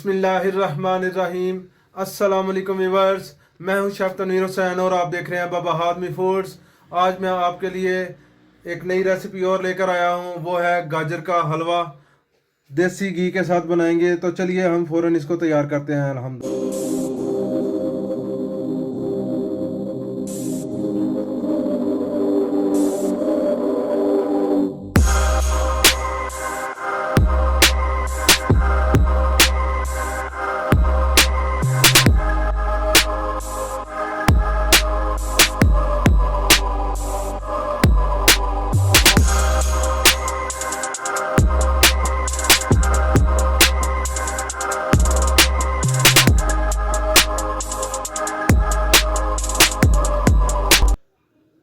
बिस्मिल्लाहिर्रहमानिर्रहीम। अस्सलाम वालेकुम व्यूअर्स, मैं हूं शेफ तनवीर हुसैन और आप देख रहे हैं बाबा हादमी फूड्स। आज मैं आपके लिए एक नई रेसिपी और लेकर आया हूं, वो है गाजर का हलवा। देसी घी के साथ बनाएंगे, तो चलिए हम फ़ौरन इसको तैयार करते हैं। अल्हम्दुलिल्लाह।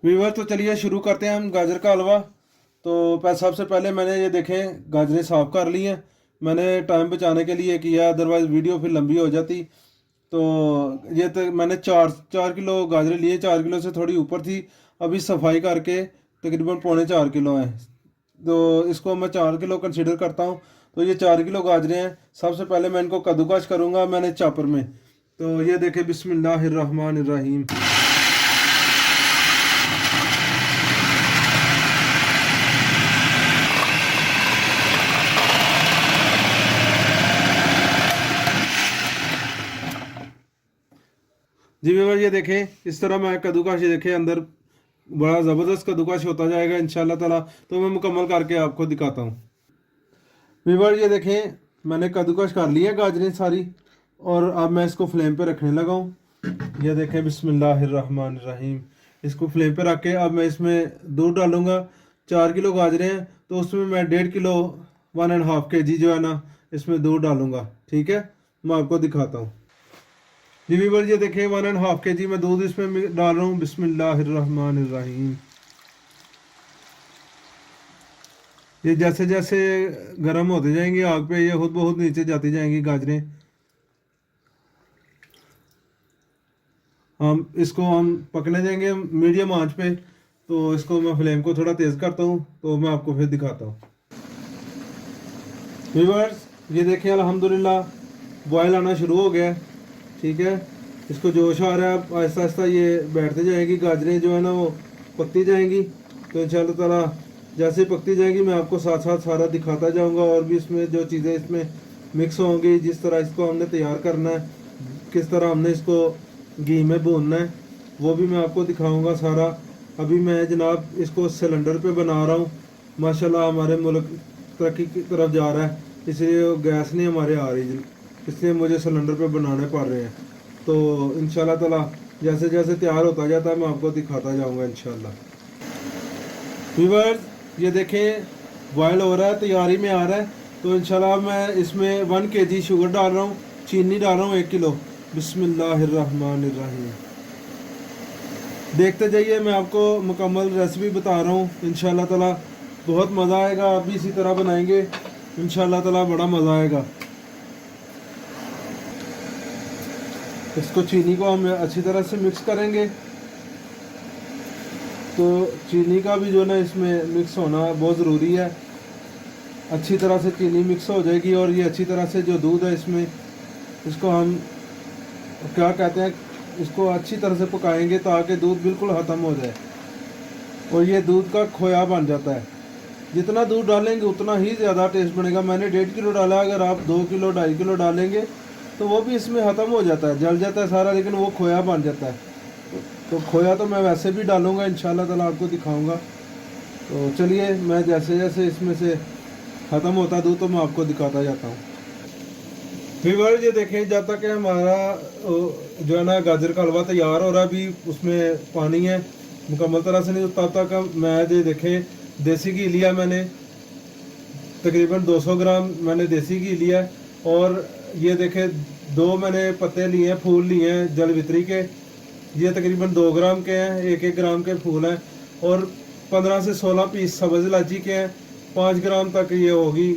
व्यूअर, तो चलिए शुरू करते हैं हम गाजर का हलवा। तो सबसे पहले मैंने ये देखें गाजरें साफ़ कर ली हैं। मैंने टाइम बचाने के लिए किया, अदरवाइज़ वीडियो फिर लंबी हो जाती। तो ये तो मैंने चार किलो गाजरें लिए, 4 किलो से थोड़ी ऊपर थी। अभी सफाई करके तकरीबन 3.25 किलो हैं। तो इसको मैं 4 किलो कंसिडर करता हूँ। तो ये 4 किलो गाजरें हैं। सबसे पहले मैं इनको कद्दूकस करूँगा मैंने चॉपर में। तो ये देखें, बिस्मिल्लाहिर्रहमानिर्रहीम। जी व्यूअर, ये देखें इस तरह मैं कद्दूकस, ये देखें अंदर बड़ा ज़बरदस्त कद्दूकस होता जाएगा इंशाल्लाह ताला। तो मैं मुकम्मल करके आपको दिखाता हूँ। व्यूअर, ये देखें मैंने कद्दूकस कर लिया गाजरें सारी, और अब मैं इसको फ्लेम पे रखने लगा हूँ। ये देखें, बिस्मिल्लाहिर्रहमानिर्रहीम। इसको फ्लेम पे रख के अब मैं इसमें दूध डालूँगा। 4 किलो गाजरें हैं, तो उसमें मैं 1.5 किलो 1.5 kg जो है ना, इसमें दूध डालूँगा। ठीक है, मैं आपको दिखाता हूँ। जी व्यूअर, ये देखें 1.5 kg मैं दूध इसमें डाल रहा हूँ। बिस्मिल्लाहिर्रहमानिर्रहीम। ये जैसे जैसे गर्म होते जाएंगी आग पे, ये खुद ब खुद नीचे जाती जाएंगी गाजरें। हम पकने देंगे मीडियम आंच पे। तो इसको मैं फ्लेम को थोड़ा तेज़ करता हूँ, तो मैं आपको फिर दिखाता हूँ। व्यूअर्स, ये देखें अल्हम्दुलिल्लाह बॉयल आना शुरू हो गया है। ठीक है, इसको जोश आ रहा है। अब आहिस्ता आहिस्ता ये बैठते जाएगी, गाजरें जो है ना वो पकती जाएंगी। तो इंशाल्लाह ताला जैसे पकती जाएगी मैं आपको साथ साथ सारा दिखाता जाऊंगा, और भी इसमें जो चीज़ें इसमें मिक्स होंगी, जिस तरह इसको हमने तैयार करना है, किस तरह हमने इसको घी में भूनना है, वो भी मैं आपको दिखाऊँगा सारा। अभी मैं जनाब इसको सिलेंडर पर बना रहा हूँ। माशाल्लाह हमारे मुल्क तरक्की की तरफ जा रहा है, इसलिए गैस नहीं हमारे आ रही, इसलिए मुझे सिलेंडर पे बनाने पड़ रहे हैं। तो इंशाल्लाह ताला जैसे जैसे तैयार होता जाता है मैं आपको दिखाता जाऊंगा इंशाल्लाह। व्यूअर्स, ये देखें बॉयल हो रहा है, तैयारी में आ रहा है। तो इंशाल्लाह मैं इसमें 1 kg शुगर डाल रहा हूँ, चीनी डाल रहा हूँ 1 किलो। बिस्मिल्लाहिर्रहमानिर्रहीम। देखते जाइए, मैं आपको मुकम्मल रेसिपी बता रहा हूँ। इंशाल्लाह ताला बहुत मज़ा आएगा, आप भी इसी तरह बनाएंगे इंशाल्लाह ताला, बड़ा मज़ा आएगा। इसको चीनी को हम अच्छी तरह से मिक्स करेंगे। तो चीनी का भी जो ना इसमें मिक्स होना बहुत ज़रूरी है। अच्छी तरह से चीनी मिक्स हो जाएगी, और ये अच्छी तरह से जो दूध है इसमें, इसको हम क्या कहते हैं, इसको अच्छी तरह से पकाएंगे ताकि दूध बिल्कुल ख़त्म हो जाए और ये दूध का खोया बन जाता है। जितना दूध डालेंगे उतना ही ज़्यादा टेस्ट बनेगा। मैंने 1.5 किलो डाला, अगर आप 2 किलो 2.5 किलो डालेंगे तो वो भी इसमें ख़त्म हो जाता है, जल जाता है सारा, लेकिन वो खोया बन जाता है। तो खोया तो मैं वैसे भी डालूँगा इंशाल्लाह ताला, आपको दिखाऊँगा। तो चलिए, मैं जैसे जैसे इसमें से ख़त्म होता दूध तो मैं आपको दिखाता जाता हूँ। व्यूअर्स, ये देखें जब तक हमारा जो है ना गाजर का हलवा तैयार हो रहा है, अभी उसमें पानी है मुकम्मल तरह से नहीं, तब तक मैं ये देखें देसी घी लिया मैंने, तकरीबन 200 ग्राम मैंने देसी घी लिया है। और ये देखें 2 मैंने पत्ते लिए हैं, फूल लिए हैं जलवित्री के, ये तकरीबन 2 ग्राम के हैं, 1-1 ग्राम के फूल हैं। और 15 से 16 पीस सब्ज़ इलायची के हैं, 5 ग्राम तक ये होगी।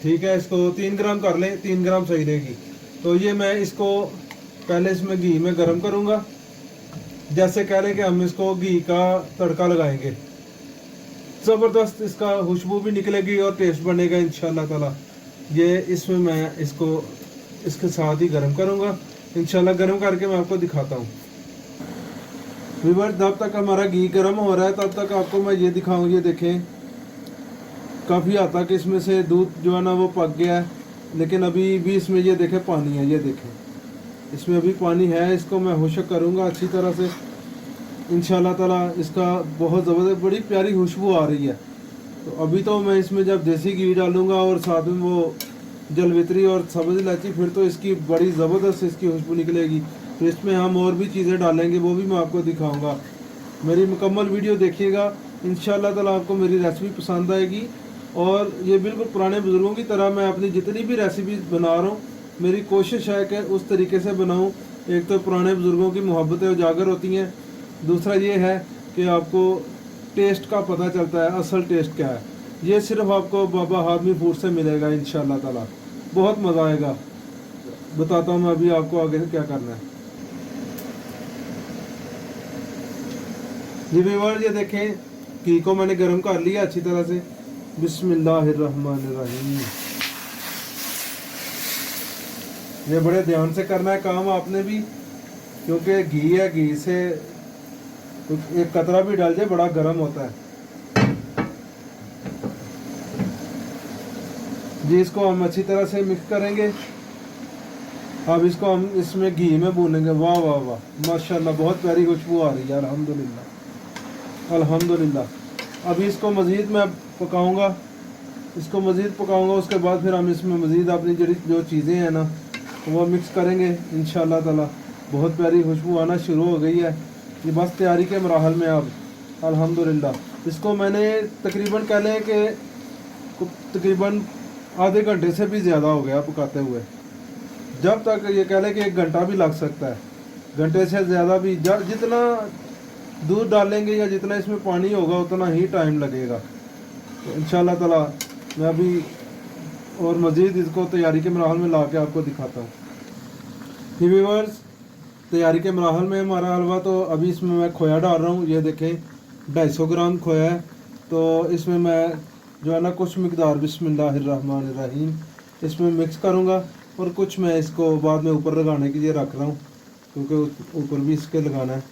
ठीक है, इसको 3 ग्राम कर लें, 3 ग्राम सही रहेगी। तो ये मैं इसको पहले इसमें घी में गर्म करूँगा, जैसे कह रहे हैं कि हम इसको घी का तड़का लगाएंगे। ज़बरदस्त इसका खुशबू भी निकलेगी और टेस्ट बनेगा इंशाल्लाह ताला। ये इसमें मैं इसको इसके साथ ही गर्म करूँगा। इंशाल्लाह गर्म करके मैं आपको दिखाता हूँ। व्यूअर्स, जब तक हमारा घी गर्म हो रहा है तब तक आपको मैं ये दिखाऊँ। ये देखें, काफ़ी हद तक इसमें से दूध जो है ना वो पक गया है, लेकिन अभी भी इसमें ये देखें पानी है। ये देखें, इसमें अभी पानी है। इसको मैं खुश्क करूँगा अच्छी तरह से इंशाल्लाह ताला। इसका बहुत ज़बरदस्त बड़ी प्यारी खुशबू आ रही है। तो अभी तो मैं इसमें जब देसी घी डालूँगा और साथ में वो जलवित्री और सब्ज़ इलायची, फिर तो इसकी बड़ी ज़बरदस्त इसकी खुशबू निकलेगी। तो इसमें हम और भी चीज़ें डालेंगे, वो भी मैं आपको दिखाऊँगा। मेरी मुकम्मल वीडियो देखिएगा, इंशाल्लाह ताला आपको मेरी रेसिपी पसंद आएगी। और ये बिल्कुल पुराने बुज़ुर्गों की तरह मैं अपनी जितनी भी रेसिपी बना रहा हूँ, मेरी कोशिश है कि उस तरीके से बनाऊँ। एक तो पुराने बुज़ुर्गों की मोहब्बतें उजागर होती हैं, दूसरा ये है कि आपको टेस्ट का पता चलता है, असल टेस्ट क्या है। ये सिर्फ आपको बाबा हाशमी फूड से मिलेगा इंशाल्लाह ताला। बहुत मज़ा आएगा। बताता हूँ मैं अभी आपको आगे से क्या करना है। जी व्यूअर्स, ये देखें, घी को मैंने गर्म कर लिया अच्छी तरह से। बिस्मिल्लाहिर्रहमानिर्रहीम। ये बड़े ध्यान से करना है काम आपने भी, क्योंकि घी है, घी से एक कतरा भी डाल जाए बड़ा गर्म होता है जी। इसको हम अच्छी तरह से मिक्स करेंगे। अब इसको हम इसमें घी में भूनेंगे। वाह वाह वाह, माशाल्लाह, बहुत प्यारी खुशबू आ रही है। अल्हम्दुलिल्लाह अल्हम्दुलिल्लाह। अभी इसको मज़ीद मैं पकाऊंगा, इसको मज़ीद पकाऊंगा। उसके बाद फिर हम इसमें मज़ीद अपनी जो चीज़ें हैं ना वो मिक्स करेंगे इंशाल्लाह ताला। बहुत प्यारी खुशबू आना शुरू हो गई है। ये बस तैयारी के मराहल में अब अल्हम्दुलिल्लाह। इसको मैंने तकरीबन कह लें कि तकरीबन आधे घंटे से भी ज़्यादा हो गया पकाते हुए। जब तक ये कह लें कि 1 घंटा भी लग सकता है, घंटे से ज़्यादा भी। जितना दूध डालेंगे या जितना इसमें पानी होगा उतना ही टाइम लगेगा। तो इंशाल्लाह ताला मैं अभी और मज़ीद इसको तैयारी के मराहल में ला के आपको दिखाता हूँ। व्यूअर्स, तैयारी के मराहल में हमारा हलवा, तो अभी इसमें मैं खोया डाल रहा हूँ। ये देखें, 250 ग्राम खोया है। तो इसमें मैं जो है ना कुछ मकदार बिस्मिल्लाहिर्रहमानिर्रहीम इसमें मिक्स करूँगा, और कुछ मैं इसको बाद में ऊपर लगाने के लिए रख रहा हूँ, क्योंकि ऊपर भी इसके लगाना है।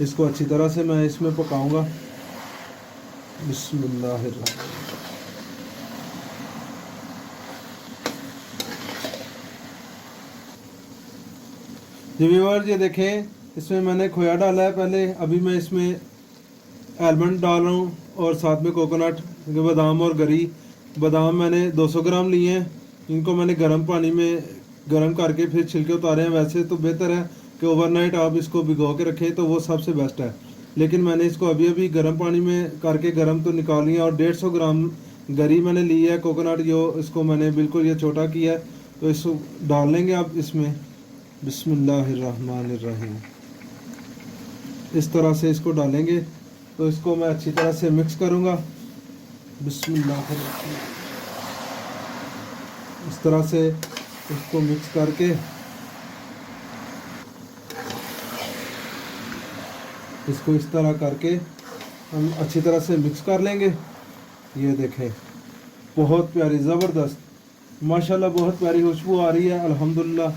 इसको अच्छी तरह से मैं इसमें पकाऊँगा। बिस्मिल्लाहिर्रहमानिर्रहीम। जी व्यूअर्स, ये देखें, इसमें मैंने खोया डाला है पहले। अभी मैं इसमें आलमंड डाल रहा हूँ और साथ में कोकोनट, बादाम और गरी। बादाम मैंने 200 ग्राम लिए हैं। इनको मैंने गर्म पानी में गर्म करके फिर छिलके उतारे हैं। वैसे तो बेहतर है कि ओवरनाइट आप इसको भिगो के रखें, तो वो सबसे बेस्ट है। लेकिन मैंने इसको अभी अभी गर्म पानी में करके गर्म तो निकाल लिया। और 150 ग्राम गरी मैंने ली है, कोकोनट, जो इसको मैंने बिल्कुल ये छोटा किया है। तो इसको डाल लेंगे आप इसमें। बिस्मिल्लाहिर्रहमानिर्रहीम। इस तरह से इसको डालेंगे। तो इसको मैं अच्छी तरह से मिक्स करूँगा। बिस्मिल्लाहिर्रहमानिर्रहीम। इस तरह से इसको मिक्स करके इसको इस तरह करके हम अच्छी तरह से मिक्स कर लेंगे। ये देखें, बहुत प्यारी ज़बरदस्त, माशाल्लाह, बहुत प्यारी खुशबू आ रही है अल्हम्दुलिल्लाह।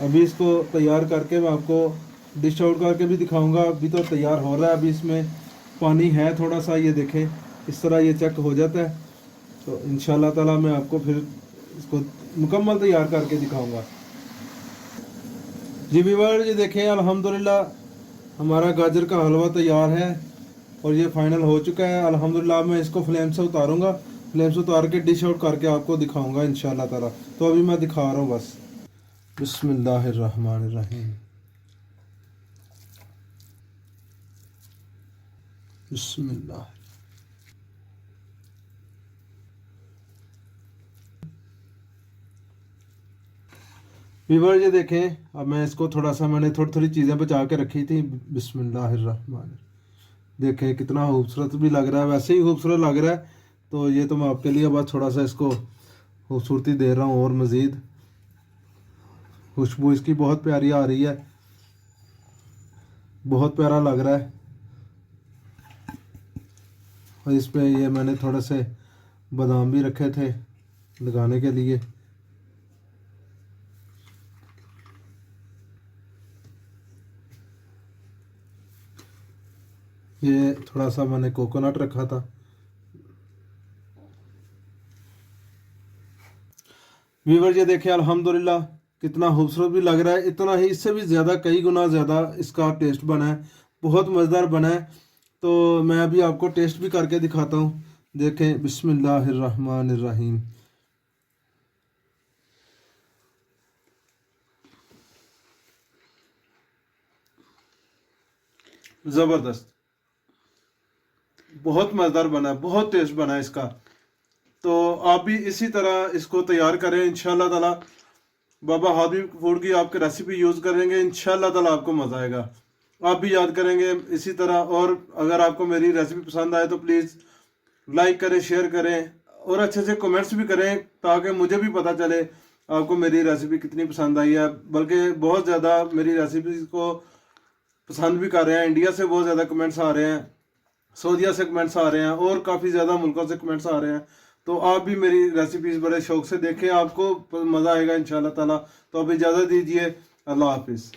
अभी इसको तैयार करके मैं आपको डिश आउट करके भी दिखाऊंगा। अभी तो तैयार हो रहा है। अभी इसमें पानी है थोड़ा सा, ये देखें, इस तरह ये चेक हो जाता है। तो इंशाल्लाह ताला मैं आपको फिर इसको मुकम्मल तैयार करके दिखाऊंगा। जी व्यूअर्स, ये देखें, अल्हम्दुलिल्लाह हमारा गाजर का हलवा तैयार है और ये फाइनल हो चुका है अल्हम्दुलिल्लाह। मैं इसको फ्लेम से उतारूंगा, फ्लेम से उतार के डिश आउट करके आपको दिखाऊंगा इंशाल्लाह ताला। तो अभी मैं दिखा रहा हूँ बस। बिस्मिल्लाहिर्रहमानिर्रहीम। बिस्मिल्लाह। व्यूअर्स, ये देखें, अब मैं इसको थोड़ा सा, मैंने थोड़ी थोड़ी चीज़ें बचा के रखी थी। बिस्मिल्लाहिर्रहमान। देखें कितना खूबसूरत भी लग रहा है, वैसे ही खूबसूरत लग रहा है। तो ये तो मैं आपके लिए बस थोड़ा सा इसको खूबसूरती दे रहा हूँ। और मज़ीद खुशबू इसकी बहुत प्यारी आ रही है, बहुत प्यारा लग रहा है। और इस पे ये मैंने थोड़े से बादाम भी रखे थे, लगाने के लिए। ये थोड़ा सा मैंने कोकोनट रखा था। व्यूअर ये देखिए अल्हम्दुलिल्लाह कितना खूबसूरत भी लग रहा है। इतना ही, इससे भी ज़्यादा, कई गुना ज़्यादा इसका टेस्ट बना है, बहुत मज़ेदार बना है। तो मैं अभी आपको टेस्ट भी करके दिखाता हूँ। देखें, बिस्मिल्लाहिर्रहमानिर्रहीम। ज़बरदस्त, बहुत मज़ेदार बना है, बहुत टेस्ट बना है इसका। तो आप भी इसी तरह इसको तैयार करें इंशाल्लाह ताला। बाबा हादी फूड की आपके रेसिपी यूज़ करेंगे, इंशाल्लाह ताला आपको मज़ा आएगा, आप भी याद करेंगे इसी तरह। और अगर आपको मेरी रेसिपी पसंद आए तो प्लीज़ लाइक करें, शेयर करें और अच्छे से कमेंट्स भी करें, ताकि मुझे भी पता चले आपको मेरी रेसिपी कितनी पसंद आई है। बल्कि बहुत ज़्यादा मेरी रेसिपी को पसंद भी कर रहे हैं। इंडिया से बहुत ज़्यादा कमेंट्स आ रहे हैं, सऊदीया से कमेंट्स आ रहे हैं और काफ़ी ज़्यादा मुल्कों से कमेंट्स आ रहे हैं। तो आप भी मेरी रेसिपीज़ बड़े शौक से देखें, आपको मज़ा आएगा इंशाल्लाह ताला। तो अब इजाज़त दीजिए, अल्लाह हाफिज़।